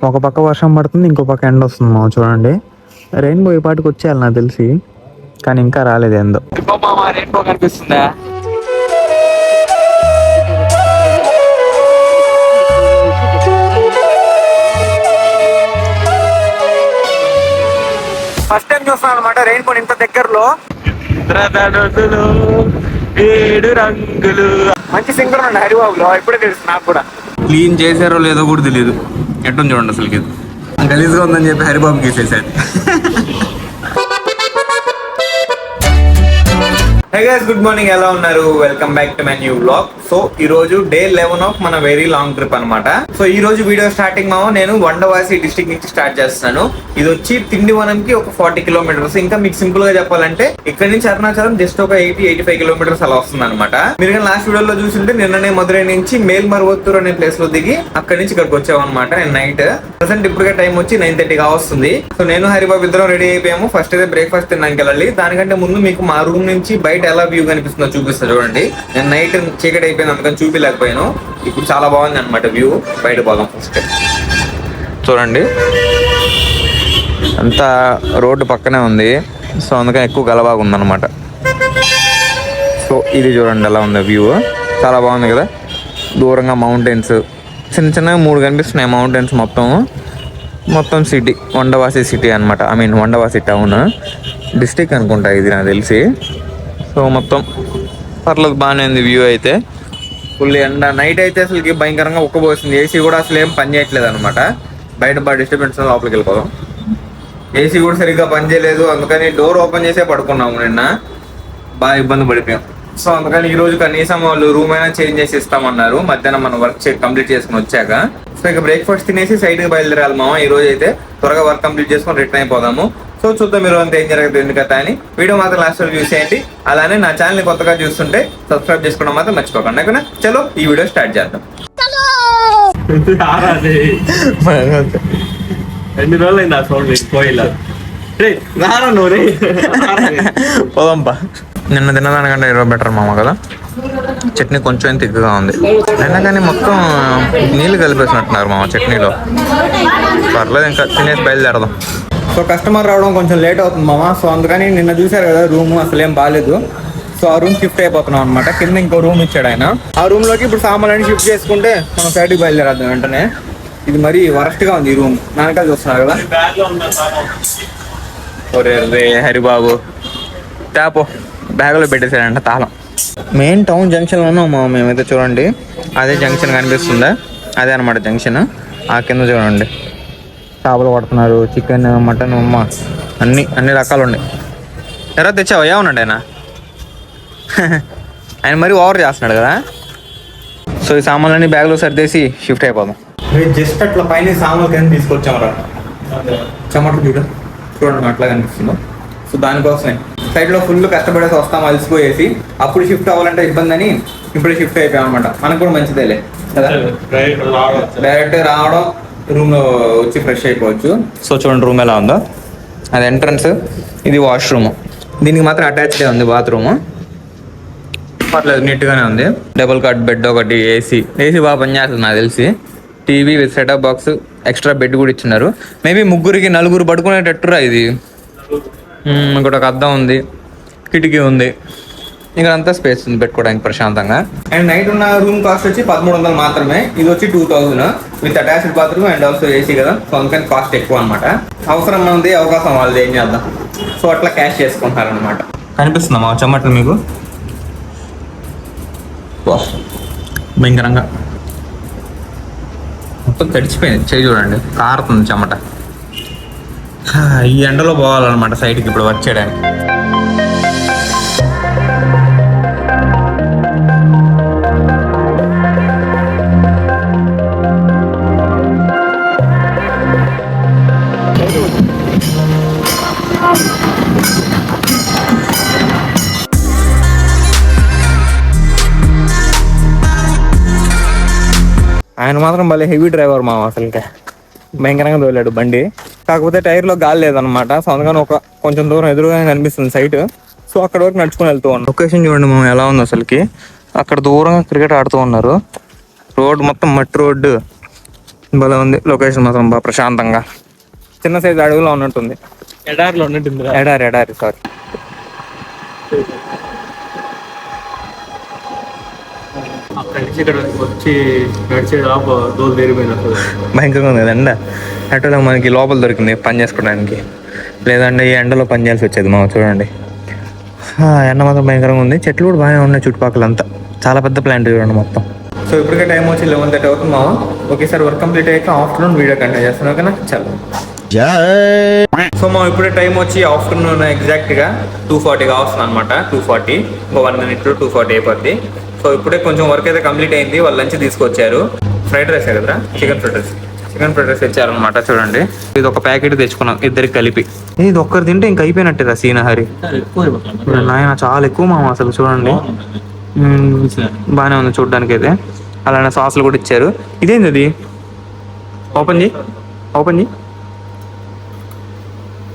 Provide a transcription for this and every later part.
ఒక పక్క వర్షం పడుతుంది, ఇంకో పక్క ఎండ వస్తుంది మామ. చూడండి, రెయిన్బో ఈ పాటికి వచ్చేయాలి నాకు తెలిసి, కానీ ఇంకా రాలేదు ఏందో. రెయిన్బో కనిపిస్తుందా? ఫస్ట్ టైం చూస్తాను అనమాట రెయిన్బో ఇంత దగ్గరలో. ఏడు రంగులు మంచి సింగర్ ఉండే హరిబాబులో, ఇప్పుడే తెలుసు నాకు కూడా. క్లీన్ చేశారో లేదో కూడా తెలియదు. ఎట్టుంది చూడండి అసలుకి, గలీజ్గా ఉందని చెప్పి హరిబాబుకి వేసేసాడు. హే గైస్, గుడ్ మార్నింగ్, ఎలా ఉన్నారు? Welcome back to my new vlog. So ఈ రోజు డే 11 ఆఫ్ మన వెరీ లాంగ్ ట్రిప్ అనమాట. సో ఈ రోజు వీడియో స్టార్టింగ్ నేను వండవాసి డిస్ట్రిక్ట్ నుంచి స్టార్ట్ చేస్తున్నాను. ఇది వచ్చి తిండివనంకి ఒక 40 కిలోమీటర్స్. ఇంకా మీకు సింపుల్ గా చెప్పాలంటే ఇక్కడ నుంచి అరుణాచలం జస్ట్ ఒక 80-85 కిలోమీటర్స్ అలా వస్తుంది అనమాట. మీరు కానీ లాస్ట్ వీడియోలో చూసింటే నిన్ననే మధురై నుంచి మేల్మరువత్తూర్ అనే ప్లేస్ లో దిగి అక్కడి నుంచి ఇక్కడికి వచ్చాము అనమాట. నేను నైట్ ప్రెసెంట్ ఇప్పటికే టైం వచ్చి 9:30 వస్తుంది. సో నేను హరిబాబు ఇద్దరం రెడీ అయిపోయాము. ఫస్ట్ అయితే బ్రేక్ఫాస్ట్ తిన్నానికి వెళ్ళాలి. దానికంటే ముందు మీకు మా రూమ్ నుంచి బయట ఎలా వ్యూ కనిపిస్తుందో చూపిస్తా చూడండి. నేను నైట్ చీకటి అయిపోయింది అందుకని చూపిలేకపోయాను. ఇప్పుడు చాలా బాగుంది అనమాట వ్యూ. బయట పోదాం ఫస్ట్. చూడండి, అంతా రోడ్డు పక్కనే ఉంది. సో అందుకని ఎక్కువ గలబాగా ఉందన్నమాట. సో ఇది చూడండి ఎలా ఉంది వ్యూ. చాలా బాగుంది కదా. దూరంగా మౌంటైన్స్ చిన్న చిన్నగా 3 కనిపిస్తున్నాయి మౌంటైన్స్. మొత్తం సిటీ వండవాసి సిటీ అనమాట. ఐ మీన్ వండవాసి టౌన్ డిస్టిక్ అనుకుంటా ఇది నాకు తెలిసి. సో మొత్తం పర్లేదు, బాగానే ఉంది వ్యూ అయితే. ఫుల్ ఎండ. నైట్ అయితే అసలుకి భయంకరంగా ఉక్కబోస్తుంది. ఏసీ కూడా అసలు ఏం పని చేయట్లేదు అనమాట. బయట బాగా డిస్టర్బెన్స్ లోపలికి వెళ్ళిపోదాం. ఏసీ కూడా సరిగ్గా పని చేయలేదు, అందుకని డోర్ ఓపెన్ చేసే పడుకున్నాము. నిన్న బాగా ఇబ్బంది పడిపోయాం. సో అందుకని ఈ రోజు కనీసం వాళ్ళు రూమ్ అయినా చేంజ్ చేసి ఇస్తామన్నారు మధ్యాహ్నం మనం వర్క్ కంప్లీట్ చేసుకుని వచ్చాక. సో ఇక బ్రేక్ఫాస్ట్ తినేసి సైడ్కి బయలుదేరాలి మామ. ఈ రోజు అయితే త్వరగా వర్క్ కంప్లీట్ చేసుకొని రిటర్న్ అయిపోదాము. సో చూద్దాం మీరు అంతా ఏం జరుగుతుంది ఎందుకతా అని. వీడియో మాత్రం లాస్ట్ వరకు చూసేయండి. అలానే నా ఛానల్ని కొత్తగా చూస్తుంటే సబ్స్క్రైబ్ చేసుకోవడం మాత్రం మర్చిపోకండి. ఓకేనా? చలో ఈ వీడియో స్టార్ట్ చేద్దాం. ఎన్ని రోజులు అయింది ఆ సౌండ్ పోయిలా పోదాంపా. నిన్న తిన్నదానికంటే ఈరోజు బెటర్ మామ కదా. చట్నీ కొంచెం తిక్కుగా ఉంది అయినా కానీ మొత్తం నీళ్ళు కలిపేసినట్టున్నారు మామ చట్నీలో. పర్లేదు, ఇంకా తినేసి బయలుదేరదాం. సో కస్టమర్ రావడం కొంచెం లేట్ అవుతుంది మామ. సో అందుకని నిన్న చూశారు కదా రూమ్ అసలు ఏం బాగాలేదు. సో ఆ రూమ్ షిఫ్ట్ అయిపోతున్నాం అనమాట. కింద ఇంకో రూమ్ ఇచ్చాడు ఆయన. ఆ రూమ్ లోకి ఇప్పుడు సామాన్లు షిఫ్ట్ చేసుకుంటే మనం సైడ్కి బయలుదేరాద్దాం వెంటనే. ఇది మరీ వరస్ట్ గా ఉంది ఈ రూమ్. నాన్నకాల చూస్తున్నారు కదా. రే హరిబాబు తాపో, బ్యాగ్లో పెట్టేసాడంట తాళం. మెయిన్ టౌన్ జంక్షన్ లో ఉన్నాం మా. మేమైతే చూడండి అదే జంక్షన్ కనిపిస్తుందా, అదే అనమాట జంక్షన్. ఆ కింద చూడండి చేపలు పడుతున్నారు, చికెన్, మటన్, అన్ని రకాలు ఉన్నాయి. ఎవరో తెచ్చావా? ఏమన్నాడు ఆయన? ఆయన మరీ ఓవర్ చేస్తున్నాడు కదా. సో ఈ సామాన్లన్నీ బ్యాగ్లో సర్దేసి షిఫ్ట్ అయిపోదాం. జస్ట్ అట్లా పైన సామాన్లు కింద తీసుకొచ్చామరా. చెమటలు చూడండి అట్లా కనిపిస్తుందో. సో దానికోసమే సైడ్లో ఫుల్ కష్టపడేసి వస్తాం అలసిపోయేసి. అప్పుడు షిఫ్ట్ అవ్వాలంటే ఇబ్బంది అని ఇప్పుడు షిఫ్ట్ అయిపోయాం అనమాట. మనకు కూడా మంచిదేలే కదా, డైరెక్ట్ రావడం రూమ్ లో వచ్చి ఫ్రెష్ అయిపోవచ్చు. సో చూడండి రూమ్ ఎలా ఉందో. అది ఎంట్రన్స్, ఇది వాష్రూమ్. దీనికి మాత్రం అటాచ్డే ఉంది బాత్రూమ్. పర్లేదు, నీట్గానే ఉంది. డబుల్ కాట్ బెడ్ ఒకటి, ఏసీ బాగా పనిచేస్తుంది నాకు తెలిసి. TV with setup box, extra bed కూడా ఇచ్చినారు. మేబీ 3-4 పడుకునేటట్టురా ఇది. ఇక్కడ ఒక అద్దం ఉంది, కిటికీ ఉంది, ఇక్కడ అంతా స్పేస్ ఉంది పెట్టుకోవడానికి ప్రశాంతంగా. అండ్ నైట్ ఉన్న రూమ్ కాస్ట్ వచ్చి 1300 మాత్రమే. ఇది వచ్చి 2000 with attached bathroom and also AC కదా. సో అందుకని కాస్ట్ ఎక్కువ అనమాట. అవసరం ఉంది, అవకాశం వాళ్ళది, ఏం చేద్దాం. సో అట్లా క్యాష్ చేసుకుంటారు అనమాట. కనిపిస్తుందా మా చెమటలు మీకు? భయంకరంగా మొత్తం తడిచిపోయింది. చేయి చూడండి, కారుతుంది చెమట. ఈ ఎండలో పోవాలన్నమాట సైడ్కి ఇప్పుడు వర్క్ చేయడానికి. ఆయన మాత్రం భలే హెవీ డ్రైవర్ మామ. అసలు ఇంకా భయంకరంగా తోలాడు బండి. కాకపోతే టైర్లో గాలి లేదనమాట. సో అందుకని కొంచెం దూరం ఎదురుగానే కనిపిస్తుంది సైట్. సో అక్కడ వరకు నడుచుకుని వెళ్తూ ఉన్నాం. లొకేషన్ చూడండి మనం ఎలా ఉంది అసలుకి. అక్కడ దూరంగా క్రికెట్ ఆడుతూ ఉన్నారు. రోడ్ మొత్తం మట్టి రోడ్డు. భలే ఉంది లొకేషన్ మాత్రం బాగా ప్రశాంతంగా, చిన్న సైజు అడవిలో ఉన్నట్టుంది. ఎడారిలో ఉన్నట్టుంది. ఎడారి సారీ. అక్కడి నుంచి ఇక్కడ వచ్చి నడిచే దోలు తీరిపోయినట్టు భయంకరంగా ఉంది కదండి. అటులో మనకి లోపల దొరికింది పని చేసుకోవడానికి, లేదంటే ఈ ఎండలో పని చేయాల్సి వచ్చేది మా చూడండి. ఎండ మాత్రం భయంకరంగా ఉంది. చెట్లు కూడా బాగానే ఉన్నాయి చుట్టుపక్కల అంతా, చాలా పెద్ద ప్లాంట్ చూడండి మొత్తం. సో ఇప్పటికే టైం వచ్చి 11:30 అవుతుంది మామ. ఒకేసారి వర్క్ కంప్లీట్ అయ్యాక ఆఫ్టర్నూన్ వీడియో కంటిన్యూ చేస్తాను, ఓకేనా? చాలా. సో మా ఇప్పుడే టైం వచ్చి ఆఫ్టర్నూన్ ఎగ్జాక్ట్గా 2:40గా వస్తుంది అనమాట. 2:40 ఇంకో 1 minute 2:40 అయిపోద్ది. సో ఇప్పుడే కొంచెం వర్క్ అయితే కంప్లీట్ అయింది. వాళ్ళు లంచ్ తీసుకొచ్చారు. ఫ్రైడ్ రైస్ కదరా, చికెన్ ఫ్రైడ్ రైస్ తెచ్చారనమాట. చూడండి, ఇది ఒక ప్యాకెట్ తెచ్చుకున్నాం ఇద్దరికి కలిపి. ఇది ఒక్కరు తింటే ఇంక అయిపోయినట్టేరా సీనహరి. నాయన చాలా ఎక్కువ మామ అసలు. చూడండి బాగానే ఉంది చూడడానికి అయితే. అలానే సాసులు కూడా ఇచ్చారు. ఇదేంది అది? ఓపెన్ చేయి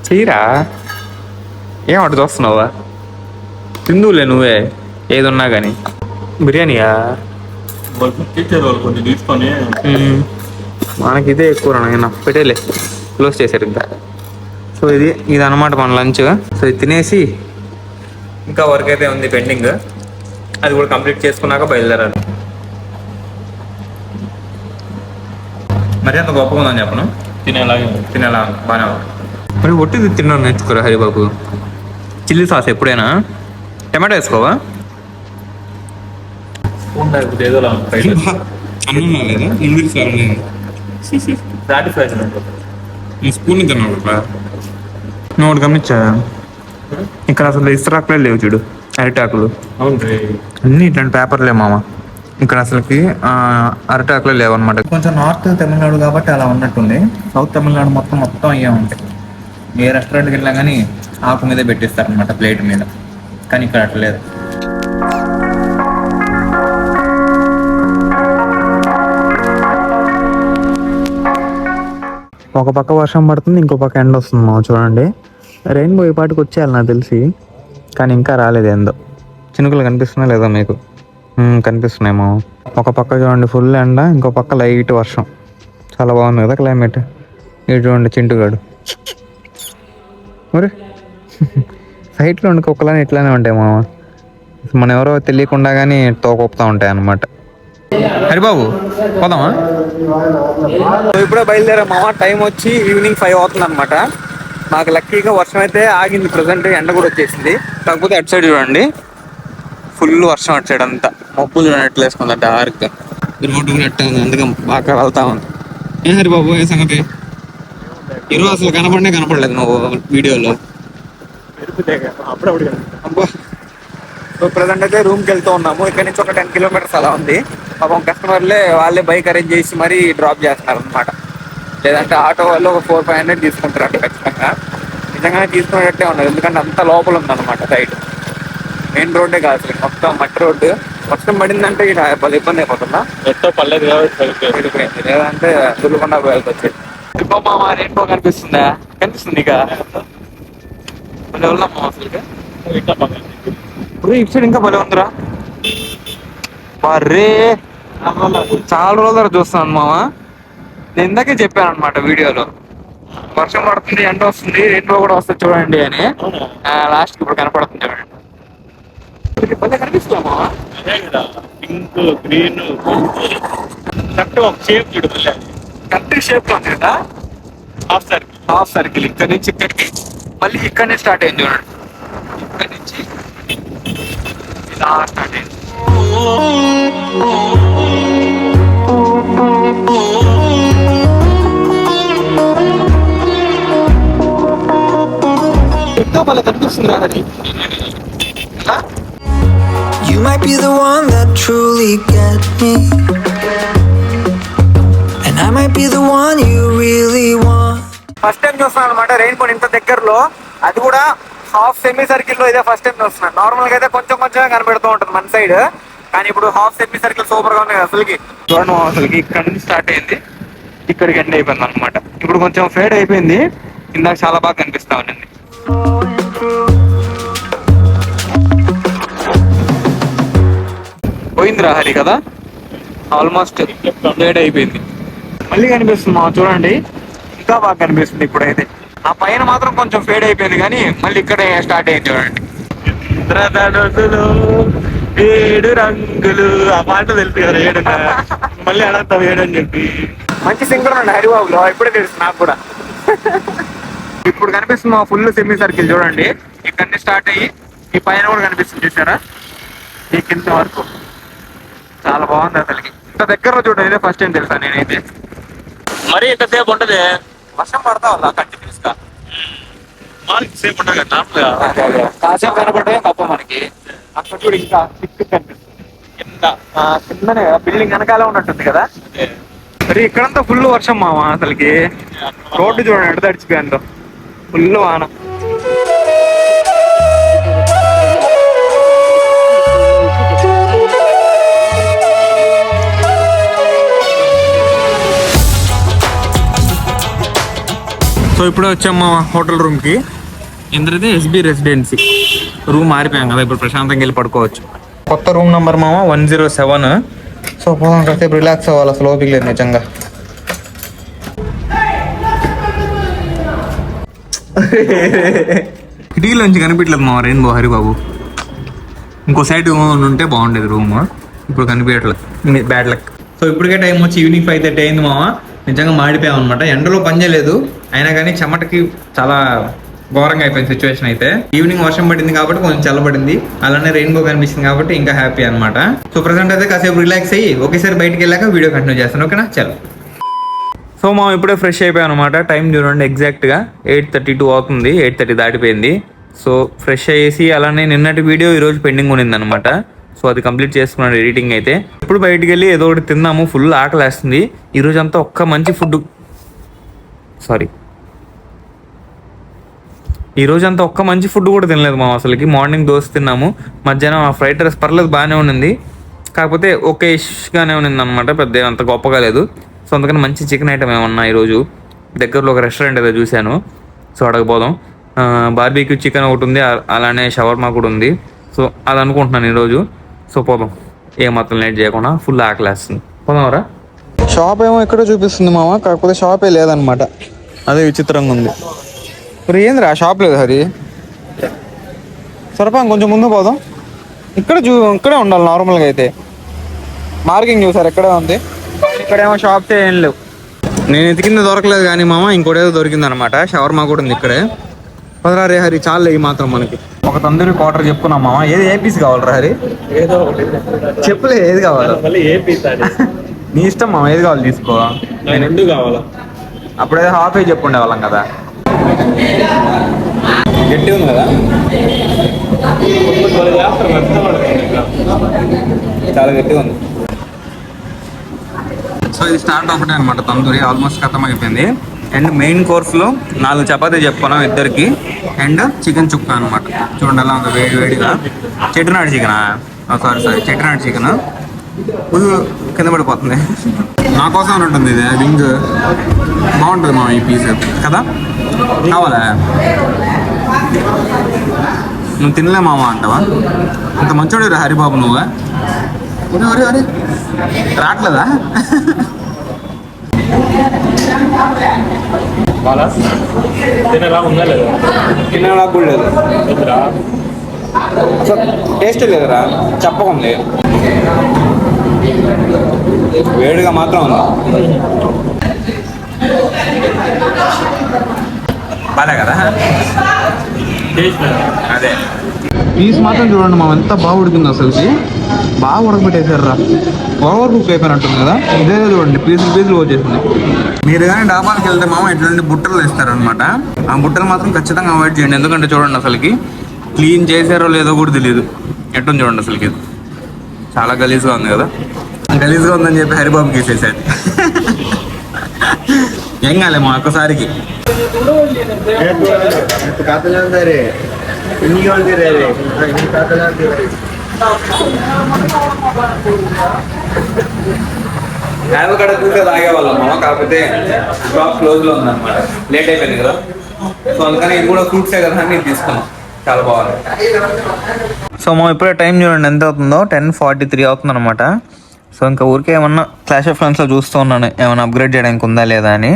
చెయ్యరా. ఏమంట చూస్తున్నావా? తిందువులే నువ్వే ఏదున్నా కానీ. బిర్యానీయా? కొన్ని తీసుకొని మనకి ఇదే ఎక్కువ నాయన. పెట్టేలే, క్లోజ్ చేశారు ఇంకా. సో ఇది అనమాట మన లంచ్. సో ఇది తినేసి ఇంకా వర్క్ అయితే ఉంది పెండింగ్, అది కూడా కంప్లీట్ చేసుకున్నాక బయలుదేరాలి. మరి అంత గొప్పగా ఉందని చెప్పను, తినేలా బాగానే ఉంది. మరి ఒట్టిది తిన్నాను నేర్చుకోరా హరిబాబు. చిల్లీ సాస్ ఎప్పుడైనా టమాటో వేసుకోవా? అన్నం లేదా స్పూన్ తిన్నావు కదా నువ్వు. ఒకటి గమనించా, ఇక్కడ అసలు ఇస్తరాకులే లేవు చూడు, అరిటాకులు. అన్ని ఇట్లాంటి పేపర్లే మామ. ఇక్కడ అసలుకి అరిటాకులే లేవు అనమాట. కొంచెం నార్త్ తమిళనాడు కాబట్టి అలా ఉన్నట్టుంది. సౌత్ తమిళనాడు మొత్తం అయ్యే ఉంటాయి. ఏ రెస్టారెంట్కి వెళ్ళినా కానీ ఆకు మీదే పెట్టిస్తారు అనమాట, ప్లేట్ మీద. కానీ ఇక్కడ అట్లా లేదు. ఒక పక్క వర్షం పడుతుంది, ఇంకో పక్క ఎండ వస్తుంది మా. చూడండి, రెయిన్బో ఈ పాటికి వచ్చేయాలి నాకు తెలిసి, కానీ ఇంకా రాలేదు. ఏందో చినుకులు కనిపిస్తున్నాయి లేదా మీకు? కనిపిస్తున్నాయి మా. ఒక పక్క చూడండి ఫుల్ ఎండ, ఇంకో పక్క లైట్ వర్షం. చాలా బాగుంది కదా క్లైమేట్. ఇటు చూడండి చింటుగాడు. మరి సైట్లో ఉండి కుక్కలని ఇట్లానే ఉంటాయి మామ. మనం ఎవరో తెలియకుండా కానీ తోకొప్పుతూ ఉంటాయి అన్నమాట. హరిబాబు పోదామా? ఇప్పుడే బయలుదేరా మామ. టైం వచ్చి ఈవినింగ్ 5 అవుతుంది అనమాట. నాకు లక్కీగా వర్షం అయితే ఆగింది. ప్రజెంట్ ఎండ కూడా వచ్చేసింది. కాకపోతే అటు సైడ్ చూడండి ఫుల్ వర్షం. అటు సైడ్ అంతా మబ్బులు చూడండి ఎట్లా వేసుకుంది డార్క్. రోడ్డు కూడా ఎట్ట ఉంది, అందుకే బాగా వెళ్తా ఉంది. ఏ హరిబాబు ఏ సంగతి? ఈరోజు అసలు కనపడలేదు నువ్వు వీడియోలో. అబ్బా. సో ప్రజెంట్ అయితే రూమ్కి వెళ్తూ ఉన్నాము. ఇక్కడ నుంచి ఒక 10 kilometers అలా ఉంది. పాపం కస్టమర్లే వాళ్ళే బైక్ అరేంజ్ చేసి మరీ డ్రాప్ చేస్తున్నారు అనమాట. లేదంటే ఆటో వాళ్ళు ఒక 400-500 తీసుకుంటారు అంటే ఖచ్చితంగా. నిజంగానే తీసుకునేటట్టే ఉన్నది, ఎందుకంటే అంత లోపల ఉందన్నమాట సైడ్. మెయిన్ రోడ్డే కాదు అసలు, మొత్తం మట్టి రోడ్డు. వర్షం పడిందంటే ఇక పది ఇబ్బంది అయిపోతుందా? పర్లేదు వెళ్ళిపోయింది, లేదంటే దుర్లకుండా వెళ్ళి వచ్చేది. రెయిన్బో కనిపిస్తుందా? కనిపిస్తుంది ఇక వెళ్దాం అసలు. ఇప్పుడు ఇటు సైడ్ ఇంకా భలే ఉందిరా. బర్రే చాలా రోజులు చూస్తున్నాను మామ. నేను ఇందాకే చెప్పాను అనమాట వీడియోలో, వర్షం పడుతుంది, ఎండ వస్తుంది, రెయిన్బో కూడా వస్తుంది చూడండి అని. లాస్ట్ ఇప్పుడు కనపడుతుంది చూడండి. కనిపిస్తుందా మామ? పింక్ గ్రీన్ కరెక్ట్ ఒక షేప్ చూడదు, కరెక్ట్ షేప్ లో ఉంది కదా. హాఫ్ సర్కిల్ ఇక్కడ నుంచి ఇక్కడికి, మళ్ళీ ఇక్కడ నుంచి స్టార్ట్ అయింది చూడండి. ఇక్కడ నుంచి ఇలా స్టార్ట్ అయింది. ఎంతో మళ్ళీ కనిపిస్తుంది అది. You might be the one that truly gets me, and I might be the one you really want. First time చూస్తున్నాను అనమాట రెయిన్బో ఇంత దగ్గరలో. అది కూడా హాఫ్ సెమీ సర్కిల్ లో. ఇదే ఫస్ట్ టైం చూస్తున్నాను. నార్మల్ గా అయితే కొంచెం కనబెడుతూ ఉంటుంది మన సైడ్, కానీ ఇప్పుడు హాఫ్ సెమీ సర్కిల్ సూపర్ గా ఉంది అసలుకి. చూడండి అసలుకి ఇక్కడ నుంచి స్టార్ట్ అయింది, ఇక్కడికి ఎండ్ అయిపోయింది అనమాట. ఇప్పుడు కొంచెం ఫేడ్ అయిపోయింది, ఇందాక చాలా బాగా కనిపిస్తా ఉండింది. పోయిందిరా హరి కదా, ఆల్మోస్ట్ ఫేడ్ అయిపోయింది. మళ్ళీ కనిపిస్తుంది మామ చూడండి, ఇంకా బాగా కనిపిస్తుంది ఇప్పుడైతే. ఆ పైన మాత్రం కొంచెం ఫేడ్ అయిపోయింది కానీ మళ్ళీ ఇక్కడే స్టార్ట్ అయింది చూడండి. ఇంద్రధనుసులు 7 రంగులు, ఆ పాట తెలుసు కదా 7. మళ్ళీ అడంతా 7 అని చెప్పి మంచి సింగర్ అండి హరిబాబులో, ఇప్పుడే తెలుసు నాకు కూడా. ఇప్పుడు కనిపిస్తుంది మా ఫుల్ సెమీ సర్కిల్ చూడండి, ఇక్కడ స్టార్ట్ అయ్యి ఈ పైన కూడా కనిపిస్తుంది చూసారా, ఈ కింద వరకు. చాలా బాగుంది అసలుకి. ఇంత దగ్గరలో చూడండి, ఇదే ఫస్ట్ టైం తెలుసా నేనైతే. మరి ఎంతసేపు ఉంటది? వర్షం పడతా వల్ల కంటిన్యూస్ గా మార్క్ సేపు ఉంటుంది కదా నార్మల్ గా. కాసేపు కనబడే గొప్ప మనకి. అక్కడ చూడు ఇంకా థిక్ కనిపిస్తుంది కింద, కిందనే బిల్డింగ్ వెనకాలే ఉన్నట్టుంది కదా. మరి ఇక్కడంతా ఫుల్ వర్షం మామ అసలుకి. రోడ్డు చూడండి ఎడ తడిచిపోయిందో, ఫుల్ వాన. సో ఇప్పుడే వచ్చాం మా హోటల్ రూమ్ కి. ఇంద్రది ఎస్బి రెసిడెన్సీ రూమ్ మారిపోయాం కదా, ఇప్పుడు ప్రశాంతంగా వెళ్ళి పడుకోవచ్చు. కొత్త రూమ్ నెంబర్ మామ 107. సో పోదాం, కాసేపు రిలాక్స్ అవ్వాలి, అసలు ఓపిక లేదు నిజంగా. కిటికీలోంచి కనిపించలేదు మా రెయిన్బో హరిబాబు. ఇంకో సైడ్ ఉంటే బాగుండేది రూమ్, ఇప్పుడు కనిపించట్లేదు, బ్యాడ్ లక్. సో ఇప్పటికే టైం వచ్చి ఈవినింగ్ 5:30 అయింది మామ. నిజంగా మాడిపోయాం అనమాట, ఎండలో పని చేయలేదు అయినా కానీ చెమటకి చాలా ఘోరంగా అయిపోయింది సిచ్యువేషన్ అయితే. ఈవినింగ్ వర్షం పడింది కాబట్టి కొంచెం చల్లబడింది, అలానే రెయిన్బో కనిపిస్తుంది కాబట్టి ఇంకా హ్యాపీ అనమాట. సో ప్రెసెంట్ అయితే కాసేపు రిలాక్స్ అయ్యి ఒకేసారి బయటికి వెళ్ళాక వీడియో కంటిన్యూ చేస్తాను, ఓకేనా? చలో. సో మా ఇప్పుడే ఫ్రెష్ అయిపోయాం అనమాట. టైం చూడండి ఎగ్జాక్ట్గా 8:32 అవుతుంది, 8:30 దాటిపోయింది. సో ఫ్రెష్ అయ్యేసి అలానే నిన్నటి వీడియో ఈరోజు పెండింగ్ ఉన్నింది అనమాట. సో అది కంప్లీట్ చేసుకున్నాను ఎడిటింగ్ అయితే. ఇప్పుడు బయటికి వెళ్ళి ఏదో ఒకటి తిన్నాము, ఫుల్ ఆకలి వేస్తుంది. ఈరోజు అంతా ఒక్క మంచి ఫుడ్, ఒక్క మంచి ఫుడ్ కూడా తినలేదు మా అసలుకి. మార్నింగ్ దోశ తిన్నాము, మధ్యాహ్నం ఆ ఫ్రైడ్ రైస్ పర్లేదు బాగానే ఉండింది, కాకపోతే ఓకే ఇష్గానే ఉన్నింది అనమాట, పెద్ద అంత గొప్పగా లేదు. సో అందుకని మంచి చికెన్ ఐటమ్ ఏమన్నా ఈరోజు దగ్గరలో ఒక రెస్టారెంట్ ఏదో చూశాను, సో అడగపోదాం. బార్బీక్యూ చికెన్ ఒకటి ఉంది, అలానే షవర్మా కూడా ఉంది. సో అది అనుకుంటున్నాను ఈరోజు. సో పోదాం, ఏమాత్రం లేట్ చేయకుండా, ఫుల్ ఆకలేస్తుంది, పోదాంరా. షాప్ ఏమో ఎక్కడో చూపిస్తుంది మామ, కాకపోతే షాపే లేదనమాట, అదే విచిత్రంగా ఉంది. మరి ఏందిరా షాప్ లేదు హరి? సరపా కొంచెం ముందు పోదాం, ఇక్కడే ఉండాలి నార్మల్గా అయితే. మార్కింగ్ చూసారు ఎక్కడే ఉంది, ఇక్కడేమో షాప్స్ ఏం లేవు. నేను ఎతికింది దొరకలేదు కానీ మామ ఇంకోటేదో దొరికింది అనమాట, షవర్మా కూడా ఉంది ఇక్కడే. పదరా రే హరి, చాలు ఈ మాత్రం మనకి. ఒక తందూరి క్వార్టర్ చెప్పుకున్నాం మామ. ఏది ఏ పీస్ కావాలరా హరి? ఏదో ఒకటి చెప్పులే ఏది కావాలో, మళ్ళీ ఏ పీస్ అది నీ ఇష్టం మామ, ఏది కావాలి తీసుకో. నేను 2 కావాలా? అప్పుడేదో హాఫ్ ఏ చెప్పుండే వాళ్ళం కదా. గట్టి ఉంది కదా, చాలా గట్టిగా ఉంది. సో ఇది స్టార్ట్ ఒకటే అనమాట, తందూరి ఆల్మోస్ట్ ఖతం అయిపోయింది. అండ్ మెయిన్ కోర్స్లో 4 చపాతీ చెప్పుకున్నాం ఇద్దరికి, అండ్ చికెన్ చుక్క అనమాట. చూడండి అలా ఉంది వేడిగా. చెట్టినాడు చికెనా? Sorry Chettinad chicken. కింద పడిపోతుంది. నా కోసం ఉంటుంది ఇది రింగ్, బాగుంటుంది మా ఈ పీస్ కదా, కావాలా? నువ్వు తినలే మామ అంటావా? అంత మంచోడు హరిబాబు నువ్వు. ఒరే రావట్లేదా? తినేలా ఉందా లేదా? తినేలా కూడా లేదు, అసలు టేస్ట్ లేదురా, చెప్పకుంది. వేడిగా మాత్రం ఉంది, బాలే కదా అదే. పీస్ మాత్రం చూడండి మా ఎంత బాగా ఉడికింది అసలుకి, బాగా ఉడకబెట్టేశారు. ఓవర్ కుక్ అయిపోయినట్టుంది కదా. ఇదే చూడండి పీసులు వచ్చేసింది. మీరు కానీ డాబాలకు వెళ్తే మామ ఇట్లాంటి బుట్టలు వేస్తారనమాట. ఆ బుట్టలు మాత్రం ఖచ్చితంగా అవాయిడ్ చేయండి, ఎందుకంటే చూడండి అసలుకి క్లీన్ చేశారో లేదో కూడా తెలియదు. ఎట్టుంది చూడండి అసలుకి, చాలా గలీజ్గా ఉంది కదా. గలీజ్గా ఉందని చెప్పి హరిబాబుకి వేసేసాడు. ఏం కాలే మా ఒక్కసారికి. హ్యాండ్ కడ చూసే తాగేవాళ్ళం మామ, కాకపోతే షాప్ క్లోజ్లో ఉందన్నమాట, లేట్ అయిపోయింది కదా. సో అందుకని ఇది కూడా ఫ్రూట్సే కదా అని తీసుకున్నాం, చాలా బాగుంది. సో మా ఇప్పుడే టైం చూడండి ఎంత అవుతుందో, 10:43 అవుతుంది అనమాట. సో ఇంకా ఊరికే ఏమన్నా క్లాష్ ఆఫ్ క్లాన్స్లో చూస్తూ ఉన్నాను ఏమైనా అప్గ్రేడ్ చేయడానికి ఉందా లేదా అని.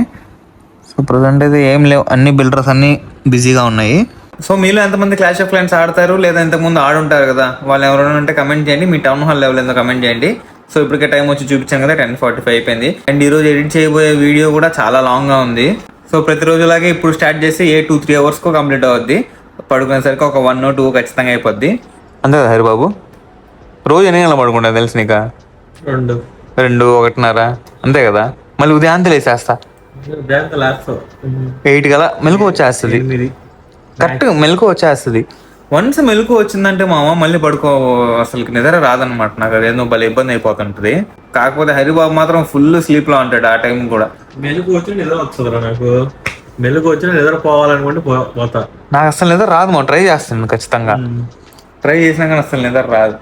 సో ప్రజెంట్ అయితే ఏం లేవు, అన్ని బిల్డర్స్ అన్నీ బిజీగా ఉన్నాయి. సో మీలో ఎంతమంది క్లాష్ ఆఫ్ క్లాన్స్ ఆడతారు లేదా ఇంతకుముందు ఆడుంటారు కదా, వాళ్ళు ఎవరైనా ఉంటే కమెంట్ చేయండి. మీ టౌన్ హాల్ లెవెల్ ఏందో కమెంట్ చేయండి. సో ఇప్పటికే టైం వచ్చి చూపించాను కదా, 10:45 అయిపోయింది. అండ్ ఈరోజు ఎడిట్ చేయబోయే వీడియో కూడా చాలా లాంగ్గా ఉంది. సో ప్రతిరోజులాగే ఇప్పుడు స్టార్ట్ చేసి 2-3 అవర్స్కు కంప్లీట్ అవుద్ది. పడుకునేసరికి ఒక 1 or 2 ఖచ్చితంగా అయిపోద్ది. అంతే కదా హరిబాబు? రోజు ఎన్ని గంటలు పడుకుంటా తెలుసు నీకు? 2, 1:30 అంతే కదా. మళ్ళీ ఉదయం లేసేస్తా 8 కదా, మెలకు వచ్చేస్తుంది. కరెక్ట్ మెలకు వచ్చేస్తుంది. వన్స్ మెలకు వచ్చిందంటే మామ మళ్ళీ పడుకో, అసలు నిద్ర రాదనమాట. నాకు అదేదో భలే ఇబ్బంది అయిపోతుంటది. కాకపోతే హరిబాబు మాత్రం ఫుల్ స్లీప్ లో ఉంటాడు ఆ టైం కూడా. మెలకు వచ్చి నిద్ర వస్తుందిరా నాకు. మెలకు వచ్చి నిద్ర పోవాలనుకుంటే పోతా. నాకు అసలు నిద్ర రాదు, మా ట్రై చేస్తాను ఖచ్చితంగా. ట్రై చేసినా కానీ అసలు నిద్ర రాదు.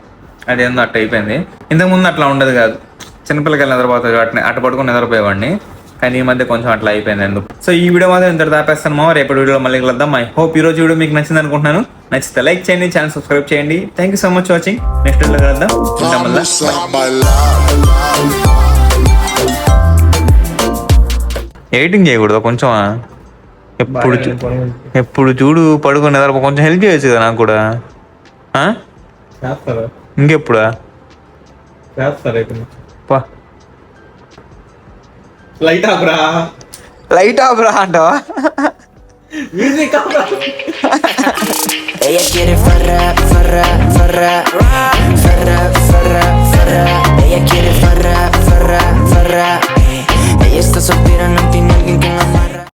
అదేందో అట్ట అయిపోయింది. ఇంతకుముందు అట్లా ఉండదు కాదు, చిన్నపిల్లకాయలు నిద్రపోతారు అట్ట పడుకొని నిద్రపోయేవాడిని. కానీ ఈ మధ్య కొంచెం అట్లా అయిపోయింది ఎందుకు. సో ఈ వీడియో మాత్రం ఇంత దాపేస్తాను మామ. రేపటి వీడియోలో మళ్ళీ కలుద్దాం. ఐ హోప్ ఈ రోజు వీడియో మీకు నచ్చింది అనుకుంటున్నాను. నచ్చితే లైక్ చేయండి, ఛానల్ సబ్స్క్రైబ్ చేయండి. Thank you so much watching. Next వీడియోలో కలుద్దాం. ఉంటాం మళ్ళా. ఎడిటింగ్ చేయకూడదు కొంచెం, ఎప్పుడు చూడు పడుకుని నిద్ర. కొంచెం హెల్ప్ చేయొచ్చు కదా నాకు కూడా. ఇంకెప్పుడా పా లైట్ ఆఫ్రా అంటావా? Ella quiere farra, farra, farra, farra, farra, farra. Ella quiere farra, farra, farra. Ella está soltera, no tiene alguien que la amarra.